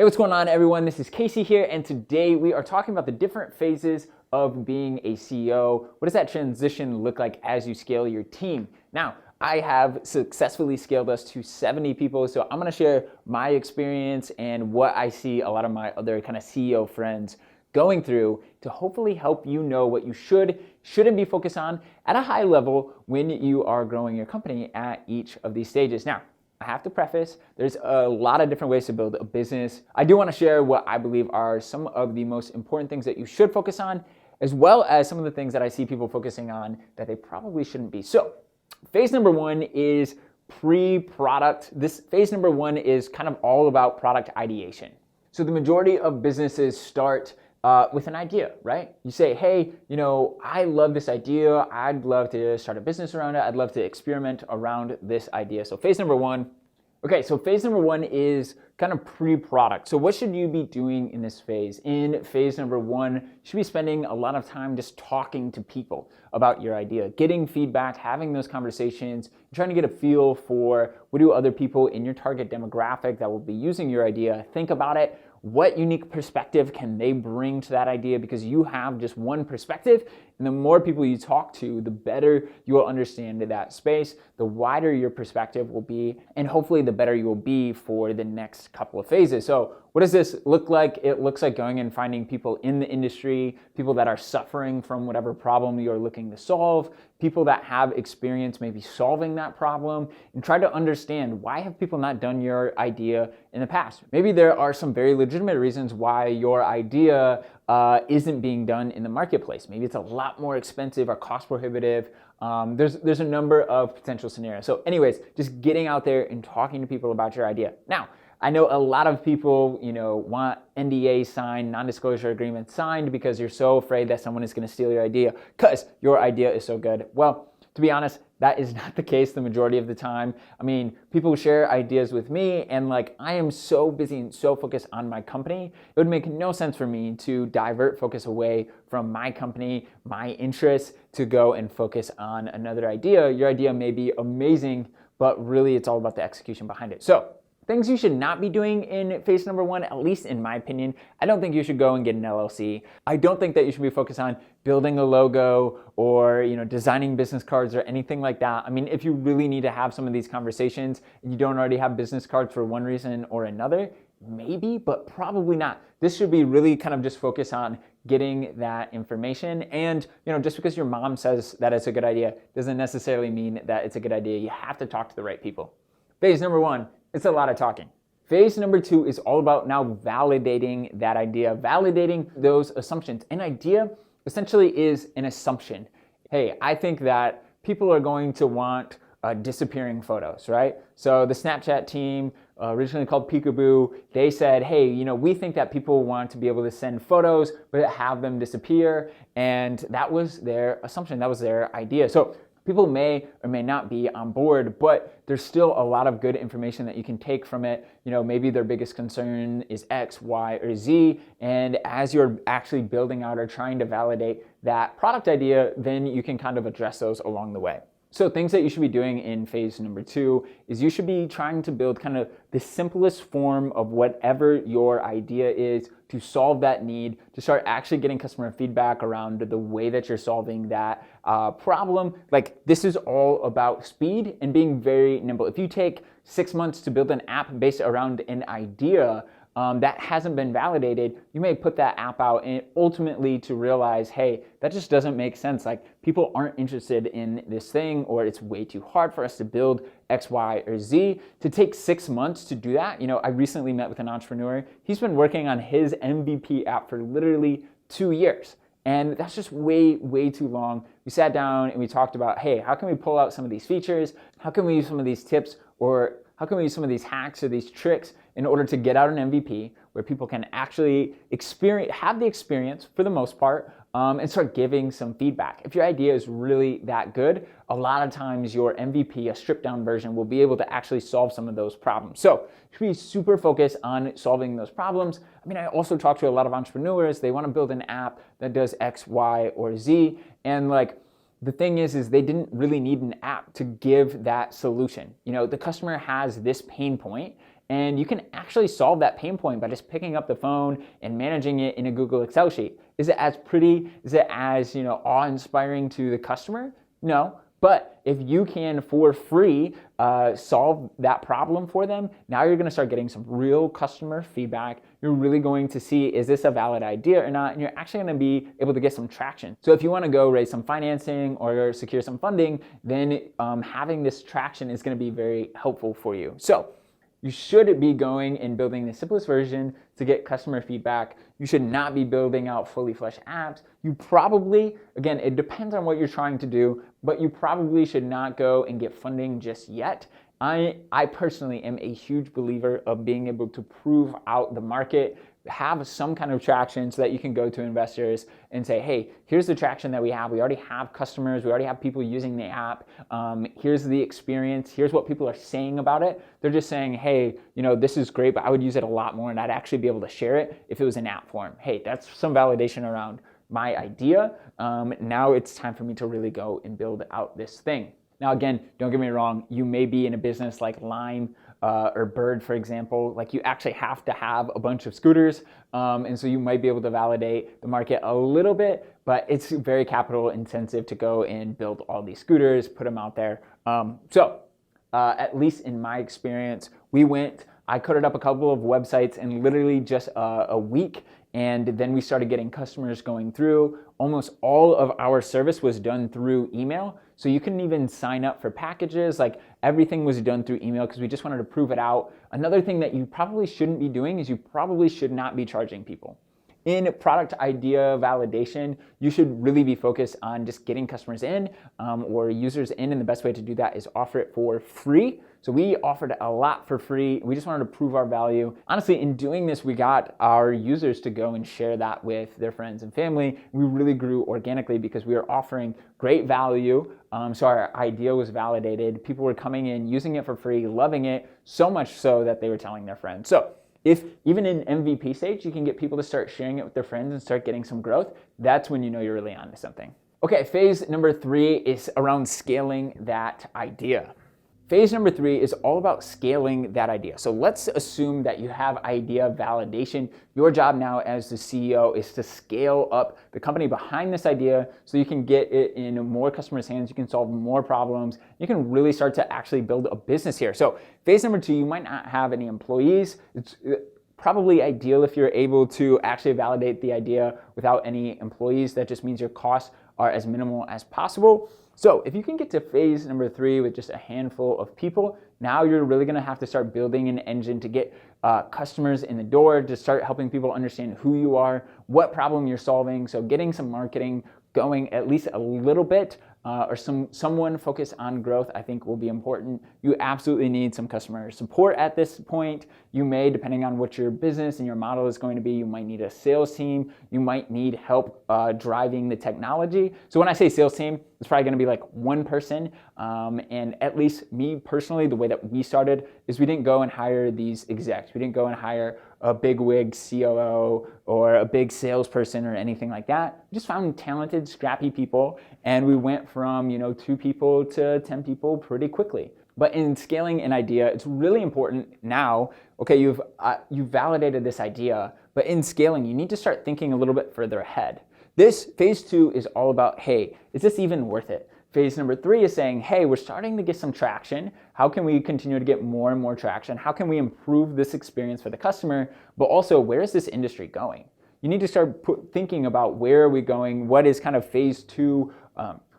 Hey, what's going on, everyone? This is Casey here, and today we are talking about the different phases of being a CEO. What does that transition look like as you scale your team? Now, I have successfully scaled us to 70 people, so I'm gonna share my experience and what I see a lot of my other kind of CEO friends going through to hopefully help you know what you shouldn't be focused on at a high level when you are growing your company at each of these stages. Now, I have to preface, there's a lot of different ways to build a business. I do want to share what I believe are some of the most important things that you should focus on, as well as some of the things that I see people focusing on that they probably shouldn't be. So, phase number one is pre-product. This phase number one is kind of all about product ideation. So the majority of businesses start with an idea, right? You say, hey, I love this idea. I'd love to start a business around it. I'd love to experiment around this idea. So phase number one. Okay, so phase number one is kind of pre-product. So what should you be doing in this phase? In phase number one, you should be spending a lot of time just talking to people about your idea, getting feedback, having those conversations, trying to get a feel for what do other people in your target demographic that will be using your idea think about it. What unique perspective can they bring to that idea? Because you have just one perspective, and the more people you talk to, the better you will understand that space, the wider your perspective will be, and hopefully the better you will be for the next couple of phases. So what does this look like? It looks like going and finding people in the industry, people that are suffering from whatever problem you're looking to solve, people that have experience maybe solving that problem, and try to understand why have people not done your idea in the past. Maybe there are some very legitimate reasons why your idea isn't being done in the marketplace. Maybe it's a lot more expensive or cost prohibitive. There's a number of potential scenarios. So anyways, just getting out there and talking to people about your idea. Now, I know a lot of people, want NDA signed, non-disclosure agreements signed because you're so afraid that someone is going to steal your idea because your idea is so good. Well, to be honest, that is not the case the majority of the time. I mean, people share ideas with me and I am so busy and so focused on my company, it would make no sense for me to divert focus away from my company, my interests, to go and focus on another idea. Your idea may be amazing, but really it's all about the execution behind it. So, things you should not be doing in phase number one, at least in my opinion. I don't think you should go and get an LLC. I don't think that you should be focused on building a logo or designing business cards or anything like that. I mean, if you really need to have some of these conversations and you don't already have business cards for one reason or another, maybe, but probably not. This should be really kind of just focused on getting that information. And just because your mom says that it's a good idea doesn't necessarily mean that it's a good idea. You have to talk to the right people. Phase number one, it's a lot of talking. Phase number two is all about now validating that idea, validating those assumptions. An idea essentially is an assumption. Hey, I think that people are going to want disappearing photos, right? So the Snapchat team, originally called Peekaboo, they said, hey, we think that people want to be able to send photos, but have them disappear. And that was their assumption, that was their idea. So people may or may not be on board, but there's still a lot of good information that you can take from it. Maybe their biggest concern is X, Y, or Z. And as you're actually building out or trying to validate that product idea, then you can kind of address those along the way. So things that you should be doing in phase number two is you should be trying to build kind of the simplest form of whatever your idea is to solve that need, to start actually getting customer feedback around the way that you're solving that problem. This is all about speed and being very nimble. If you take 6 months to build an app based around an idea, that hasn't been validated, you may put that app out and ultimately to realize, hey, that just doesn't make sense. People aren't interested in this thing, or it's way too hard for us to build X, Y, or Z. To take 6 months to do that, I recently met with an entrepreneur. He's been working on his MVP app for literally 2 years. And that's just way, way too long. We sat down and we talked about, hey, how can we pull out some of these features? How can we use some of these tips, or how can we use some of these hacks or these tricks in order to get out an MVP where people can actually have the experience for the most part, and start giving some feedback. If your idea is really that good, a lot of times your MVP, a stripped down version, will be able to actually solve some of those problems. So you should be super focused on solving those problems. I mean, I also talk to a lot of entrepreneurs. They want to build an app that does X, Y, or Z. And the thing is they didn't really need an app to give that solution. The customer has this pain point And you can actually solve that pain point by just picking up the phone and managing it in a Google Excel sheet. Is it as pretty? Is it as, awe-inspiring to the customer? No. But if you can, for free, solve that problem for them, now you're going to start getting some real customer feedback. You're really going to see, is this a valid idea or not? And you're actually going to be able to get some traction. So if you want to go raise some financing or secure some funding, then having this traction is going to be very helpful for you. So you should be going and building the simplest version to get customer feedback. You should not be building out fully fleshed apps. You probably, again, it depends on what you're trying to do, but you probably should not go and get funding just yet. I personally am a huge believer of being able to prove out the market, have some kind of traction so that you can go to investors and say, hey, here's the traction that we have. We already have customers. We already have people using the app. Here's the experience. Here's what people are saying about it. They're just saying, hey, this is great, but I would use it a lot more, and I'd actually be able to share it if it was in app form. Hey, that's some validation around my idea. Now it's time for me to really go and build out this thing. Now, again, don't get me wrong. You may be in a business like Lime or Bird, for example. Like, you actually have to have a bunch of scooters. And so you might be able to validate the market a little bit, but it's very capital intensive to go and build all these scooters, put them out there. At least in my experience, I coded up a couple of websites in literally just a week. And then we started getting customers going through. Almost all of our service was done through email. So you couldn't even sign up for packages. Like, everything was done through email because we just wanted to prove it out. Another thing that you probably shouldn't be doing is you probably should not be charging people. In product idea validation, you should really be focused on just getting customers in or users in, and the best way to do that is offer it for free. So we offered a lot for free. We just wanted to prove our value. Honestly, in doing this, we got our users to go and share that with their friends and family. We really grew organically because we were offering great value. So our idea was validated. People were coming in, using it for free, loving it, so much so that they were telling their friends. So if even in MVP stage, you can get people to start sharing it with their friends and start getting some growth, that's when you know you're really onto something. Okay, phase number 3 is around scaling that idea. Phase number 3 is all about scaling that idea. So let's assume that you have idea validation. Your job now as the CEO is to scale up the company behind this idea so you can get it in more customers' hands, you can solve more problems, you can really start to actually build a business here. So phase number 2, you might not have any employees. It's probably ideal if you're able to actually validate the idea without any employees. That just means your costs are as minimal as possible. So if you can get to phase number 3 with just a handful of people, now you're really going to have to start building an engine to get customers in the door, to start helping people understand who you are, what problem you're solving. So getting some marketing going at least a little bit, or someone focused on growth, I think will be important. You absolutely need some customer support at this point. You may, depending on what your business and your model is going to be, you might need a sales team. You might need help driving the technology. So when I say sales team, it's probably going to be like one person. And at least me personally, the way that we started is we didn't go and hire these execs. We didn't go and hire a big wig COO or a big salesperson or anything like that. We just found talented, scrappy people, and we went from 2 people to 10 people pretty quickly. But in scaling an idea, it's really important now. Okay, you've validated this idea, but in scaling, you need to start thinking a little bit further ahead. This phase 2 is all about, hey, is this even worth it? Phase number 3 is saying, hey, we're starting to get some traction. How can we continue to get more and more traction? How can we improve this experience for the customer? But also, where is this industry going? You need to start thinking about where are we going? What is kind of phase 2?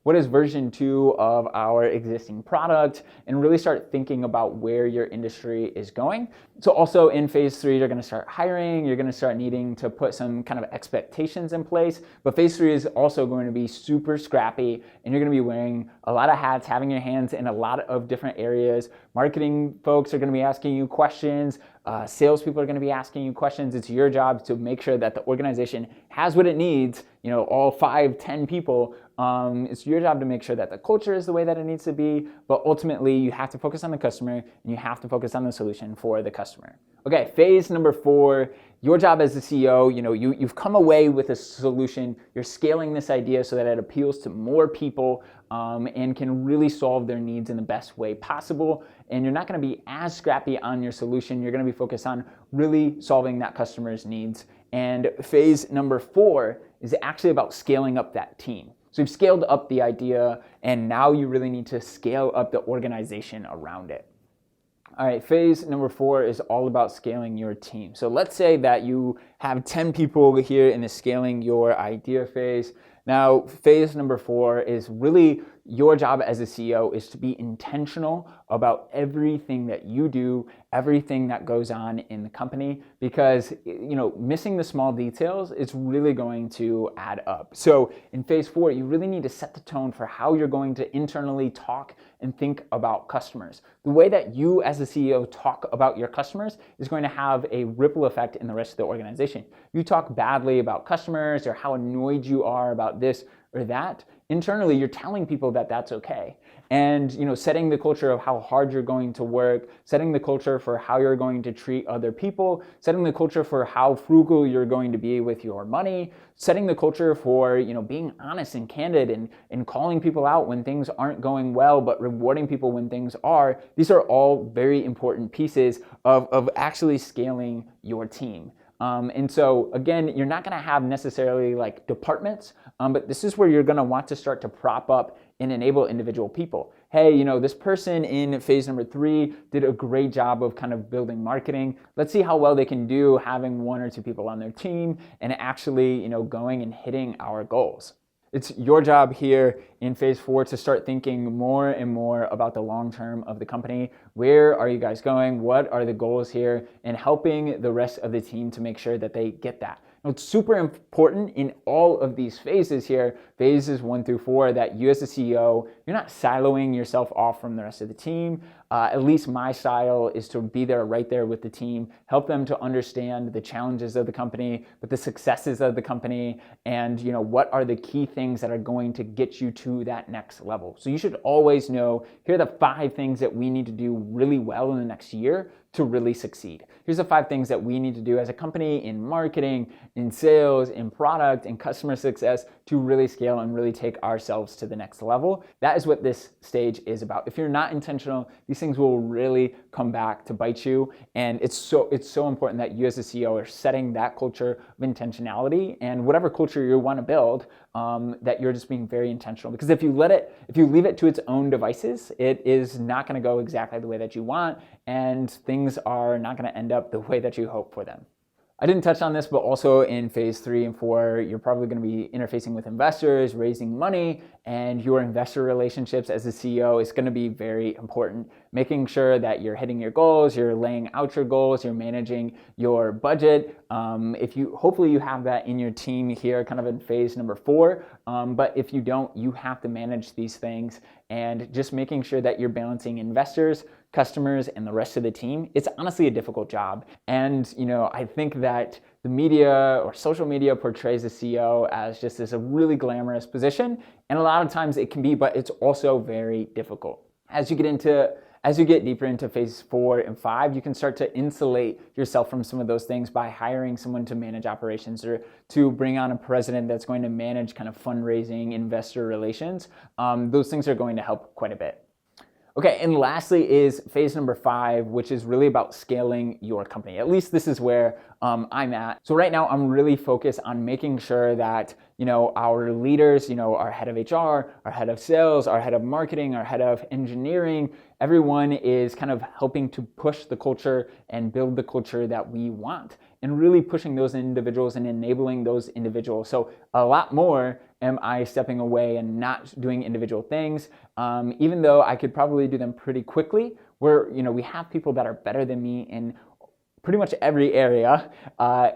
What is version 2 of our existing product? And really start thinking about where your industry is going. So also in phase 3, you're going to start hiring. You're going to start needing to put some kind of expectations in place. But phase 3 is also going to be super scrappy, and you're going to be wearing a lot of hats, having your hands in a lot of different areas. Marketing folks are going to be asking you questions. Salespeople are going to be asking you questions. It's your job to make sure that the organization has what it needs, all 5, 10 people, It's your job to make sure that the culture is the way that it needs to be, but ultimately you have to focus on the customer and you have to focus on the solution for the customer. Okay, phase number 4, your job as the CEO, you've come away with a solution, you're scaling this idea so that it appeals to more people and can really solve their needs in the best way possible. And you're not gonna be as scrappy on your solution, you're gonna be focused on really solving that customer's needs. And phase number 4 is actually about scaling up that team. So you've scaled up the idea and now you really need to scale up the organization around it. All right, phase number 4 is all about scaling your team. So let's say that you have 10 people here in the scaling your idea phase. Now, phase number 4 is really your job as a CEO is to be intentional about everything that you do, everything that goes on in the company, because missing the small details is really going to add up. So in phase 4, you really need to set the tone for how you're going to internally talk and think about customers. The way that you as a CEO talk about your customers is going to have a ripple effect in the rest of the organization. You talk badly about customers or how annoyed you are about this or that, internally you're telling people that that's okay. And setting the culture of how hard you're going to work, setting the culture for how you're going to treat other people, setting the culture for how frugal you're going to be with your money, setting the culture for being honest and candid and calling people out when things aren't going well, but rewarding people when things are. These are all very important pieces of actually scaling your team. And so again, you're not going to have necessarily like departments, but this is where you're going to want to start to prop up and enable individual people. Hey, this person in phase number 3 did a great job of kind of building marketing. Let's see how well they can do having 1 or 2 people on their team and actually, going and hitting our goals. It's your job here in phase 4 to start thinking more and more about the long term of the company. Where are you guys going? What are the goals here? And helping the rest of the team to make sure that they get that. Now, it's super important in all of these phases here, phases 1 through 4, that you as a CEO, you're not siloing yourself off from the rest of the team. At least my style is to be there right there with the team, help them to understand the challenges of the company, but the successes of the company, and what are the key things that are going to get you to that next level. So you should always know, here are the 5 things that we need to do really well in the next year to really succeed. Here's the 5 things that we need to do as a company in marketing, in sales, in product, in customer success to really scale and really take ourselves to the next level. That is what this stage is about. If you're not intentional, these things will really come back to bite you. And it's so important that you as a CEO are setting that culture of intentionality and whatever culture you want to build, that you're just being very intentional. Because if you leave it to its own devices, it is not going to go exactly the way that you want, and things are not going to end up the way that you hope for them. I didn't touch on this, but also in phase 3 and 4, you're probably going to be interfacing with investors, raising money, and your investor relationships as a CEO is going to be very important. Making sure that you're hitting your goals, you're laying out your goals, you're managing your budget. Hopefully you have that in your team here, kind of in phase number 4. But if you don't, you have to manage these things, and just making sure that you're balancing investors, customers, and the rest of the team. It's honestly a difficult job. And, I think that the media or social media portrays the CEO as just this a really glamorous position. And a lot of times it can be, but it's also very difficult. As you get deeper into phase 4 and 5, you can start to insulate yourself from some of those things by hiring someone to manage operations or to bring on a president that's going to manage kind of fundraising, investor relations. Those things are going to help quite a bit. Okay, and lastly is phase number 5, which is really about scaling your company. At least this is where I'm at. So right now I'm really focused on making sure that our leaders, our head of HR, our head of sales, our head of marketing, our head of engineering, everyone is kind of helping to push the culture and build the culture that we want, and really pushing those individuals and enabling those individuals. So a lot more am I stepping away and not doing individual things, even though I could probably do them pretty quickly, where we have people that are better than me in pretty much every area,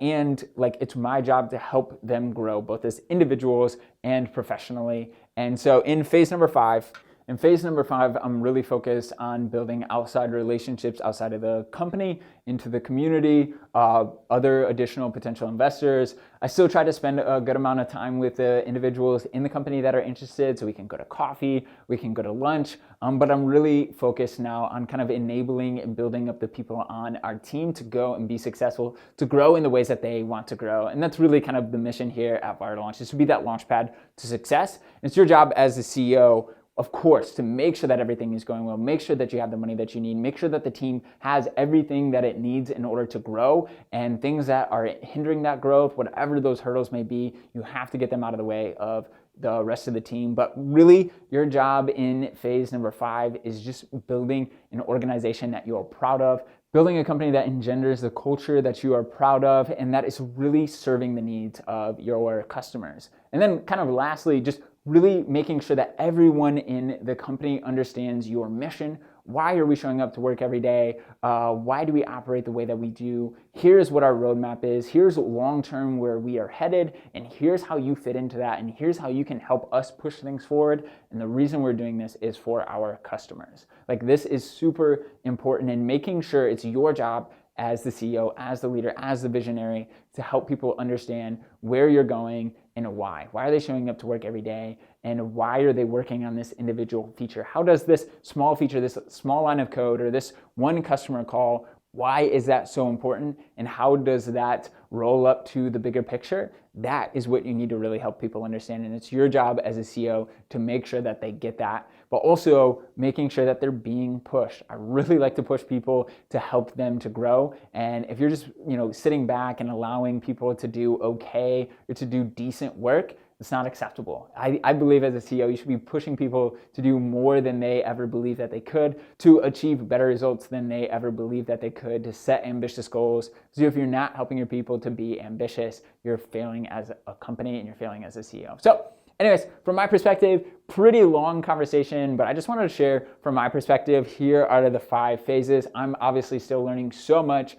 and it's my job to help them grow both as individuals and professionally. And so in phase number 5, In phase number 5, I'm really focused on building outside relationships outside of the company, into the community, other additional potential investors. I still try to spend a good amount of time with the individuals in the company that are interested, so we can go to coffee, we can go to lunch, but I'm really focused now on kind of enabling and building up the people on our team to go and be successful, to grow in the ways that they want to grow. And that's really kind of the mission here at Fire Launch, is to be that launch pad to success. And it's your job as the CEO, of course, to make sure that everything is going well, make sure that you have the money that you need, make sure that the team has everything that it needs in order to grow, and things that are hindering that growth, whatever those hurdles may be, you have to get them out of the way of the rest of the team. But really, your job in phase number 5 is just building an organization that you are proud of, building a company that engenders the culture that you are proud of, and that is really serving the needs of your customers. And then kind of lastly, just really making sure that everyone in the company understands your mission. Why are we showing up to work every day? Why do we operate the way that we do? Here's what our roadmap is. Here's long-term where we are headed, and here's how you fit into that, and here's how you can help us push things forward. And the reason we're doing this is for our customers. Like, this is super important, and making sure it's your job as the CEO, as the leader, as the visionary, to help people understand where you're going and why. Why are they showing up to work every day? And why are they working on this individual feature? How does this small feature, this small line of code, or this one customer call, why is that so important? And how does that roll up to the bigger picture? That is what you need to really help people understand. And it's your job as a CEO to make sure that they get that, but also making sure that they're being pushed. I really like to push people to help them to grow. And if you're just, sitting back and allowing people to do okay or to do decent work, it's not acceptable. I believe as a CEO, you should be pushing people to do more than they ever believed that they could, to achieve better results than they ever believed that they could, to set ambitious goals. So if you're not helping your people to be ambitious, you're failing as a company and you're failing as a CEO. So anyways, from my perspective, pretty long conversation, but I just wanted to share from my perspective, here are the 5 phases. I'm obviously still learning so much.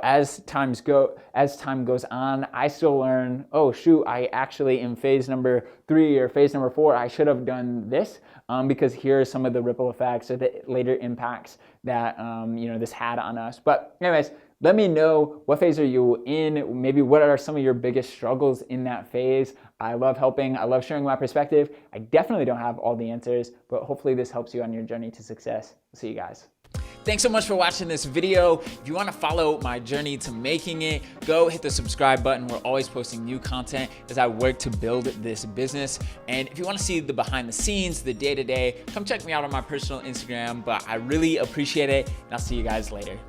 As time goes on, I still learn, oh shoot, I actually in phase number 3 or phase number 4, I should have done this, because here are some of the ripple effects or the later impacts that this had on us. But anyways, let me know, what phase are you in? Maybe what are some of your biggest struggles in that phase? I love helping. I love sharing my perspective. I definitely don't have all the answers, but hopefully this helps you on your journey to success. See you guys. Thanks so much for watching this video. If you want to follow my journey to making it, go hit the subscribe button. We're always posting new content as I work to build this business. And if you want to see the behind the scenes, the day-to-day, come check me out on my personal Instagram. But I really appreciate it, and I'll see you guys later.